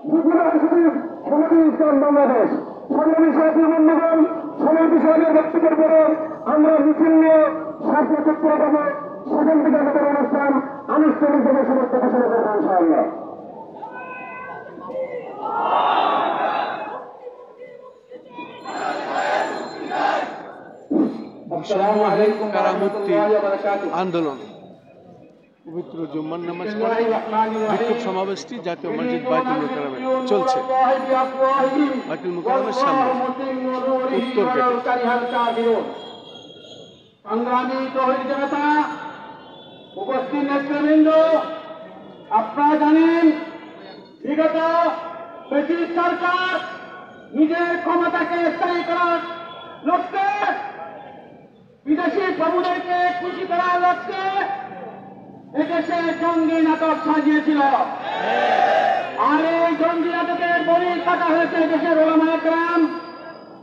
সমিতি ইসলাম বাংলাদেশ সংগ্রামী সাথী বন্ধুগণ, সমিতি সাহেবের বক্তব্যের পরে আমরা মিছিল নিয়ে সাথে চক্র দেবো। সেখান থেকে আমাদের অনুষ্ঠান আনুষ্ঠানিকভাবে সমাপ্ত ঘোষণা করবো ইনশাআল্লাহ। কারামুক্তি আন্দোলন পবিত্র জুম্মার নামাজ পড়ে বিক্ষোভ সমাবেশটি জাতীয় মসজিদ বাইতুল মোকাররমে চলছে। বাইতুল মোকাররমের সামনে উত্তর গেটে। সংগ্রামী তৌহিদ জনতা, উপস্থিত নেতৃবৃন্দ, আপনারা জানেন বিগত ব্রিটিশ সরকার নিজের ক্ষমতাকে স্থায়ী করার লক্ষ্যে বিদেশি প্রভুদেরকে খুশি করার লক্ষ্যে এদেশে জঙ্গি নাটক সাজিয়েছিল। আর এই জঙ্গি নাটকের বলি কাটা হয়েছে দেশের ওলামায়ে কেরাম,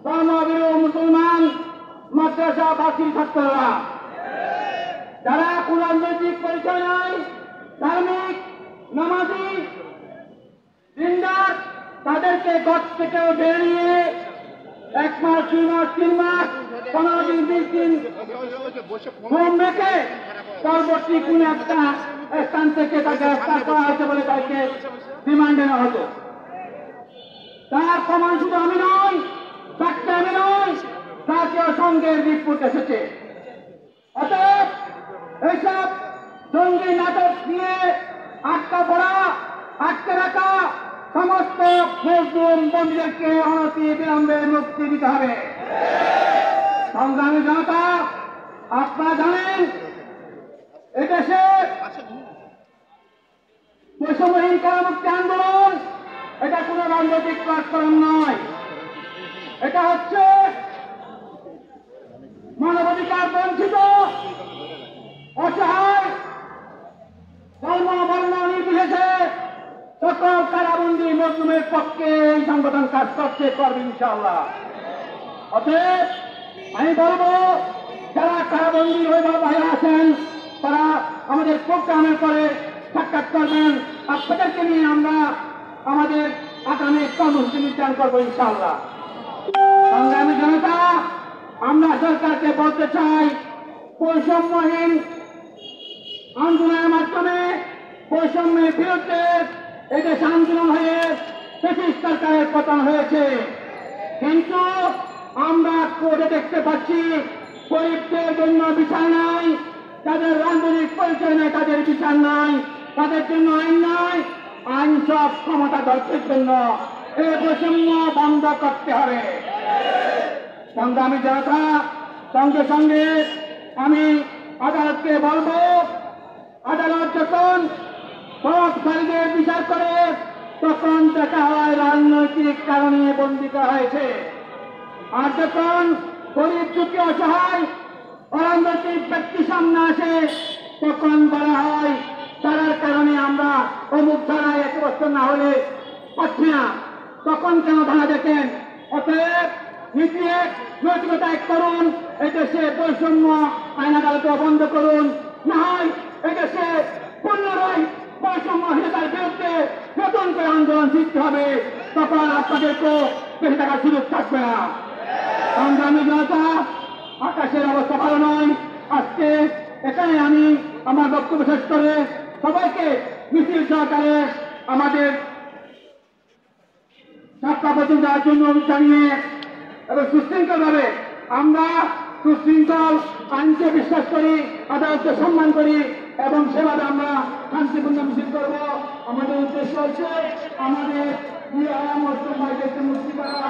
ধর্মভীরু মুসলমান, মাদ্রাসা বাসী ছাত্ররা, যারা কোন রাজনৈতিক পরিচয় নাই, ধার্মিক, নামাজি, দিনদার, তাদেরকে গত থেকে বের নিয়ে 1 মাস, 2 মাস, 3 মাস, 15 দিন, 20 দিন ঘুম রেখে পরবর্তী কোন একটা স্থান থেকে তাকে গ্রেফতার করা হয়েছে বলে তাকে রিমান্ডে নেওয়া হতো। তার প্রমাণ শুধু আমি নই, সাক্ষী আমি নই, জাতীয় সংঘের রিপোর্ট এসেছে। অতএব এইসব জঙ্গি নাটক নিয়ে আটকা পড়া, আটকে রাখা সমস্ত মুসলিম বন্দীদেরকে অনতি বিলম্বে মুক্তি দিতে হবে। সংগ্রামী জনতা, আপনারা জানেন এদেশে বৈষম্যহীন কারামুক্তি আন্দোলন এটা কোন রাজনৈতিক প্ল্যাটফর্ম নয়, এটা হচ্ছে মানবাধিকার বঞ্চিত, অসহায়, ধর্ম বর্ণ নির্বিশেষে সকল কারাবন্দী মজলুমের পক্ষে এই সংগঠন কাজ করছে, করবে ইনশাআল্লাহ। অতএব আমি বলবো, যারা কারাবন্দী হয়ে বাইরে আছেন তারা আমাদের প্রোগ্রামের পরে সাক্ষাৎ করবেন। আপনাদেরকে নিয়ে আমরা আমাদের আগামী কর্মসূচি নির্ধারণ করবো ইনশাআল্লাহ। সংগ্রামী জনতা, আমরা সরকারকে বলতে চাই, বৈষম্যহীন আন্দোলনের মাধ্যমে বৈষম্যের বিরুদ্ধে এদেশে আন্দোলন হয়ে ব্রিটিশ সরকারের পতন হয়েছে, কিন্তু আমরা কোর্টে দেখতে পাচ্ছি গরিবদের জন্য বিচার নাই, যাদের রাজনৈতিক পরিচয় নেই তাদের বিচার নাই, তাদের জন্য আইন নাই। আইন সব ক্ষমতাধরদের জন্য। এই বৈষম্য বন্ধ করতে হবে। সংগ্রামী জনতা, সঙ্গে সঙ্গে আমি আদালতকে বলবো, আদালত যখন বলাৎকারীদের বিচার করে তখন দেখা হয় রাজনৈতিক কারণে বন্দী করা হয়েছে, আর যখন গরিব দুঃখী অসহায় অরাজনৈতিক ব্যক্তি সামনে আসে তখন বলা হয় তার কারণে আমরা অমুক ধারায় 1 বছর না হলে পাচ্ছি না, তখন কেন ধারা দেখেন। অতএব নীতি এক, নৈতিকতা এক করুন, এদেশে বৈষম্য আইন আদালত বন্ধ করুন, না হয় এদেশে পুনরায় বৈষম্যহীনতার বিরুদ্ধে নতুন করে আন্দোলন সৃষ্টি হবে, তখন আপনাদেরকে বেঁচে থাকার সুযোগ থাকবে না। সংগ্রামী জনতা, আকাশের অবস্থা ভালো নয়। আজকে এখানে আমি আমার বক্তব্য শেষ করে সবাইকে মিছিল সহকারে আমাদের সাতটা পর্যন্ত যাওয়ার জন্য জানিয়ে এবং সুশৃঙ্খল ভাবে আমরা সুশৃঙ্খল আইনকে বিশ্বাস করি, আদালতকে সম্মান করি এবং সেভাবে আমরা শান্তিপূর্ণ মিছিল করব। আমাদের উদ্দেশ্য হচ্ছে আমাদের মুসলিম ভাইদেরকে মুক্তি করা।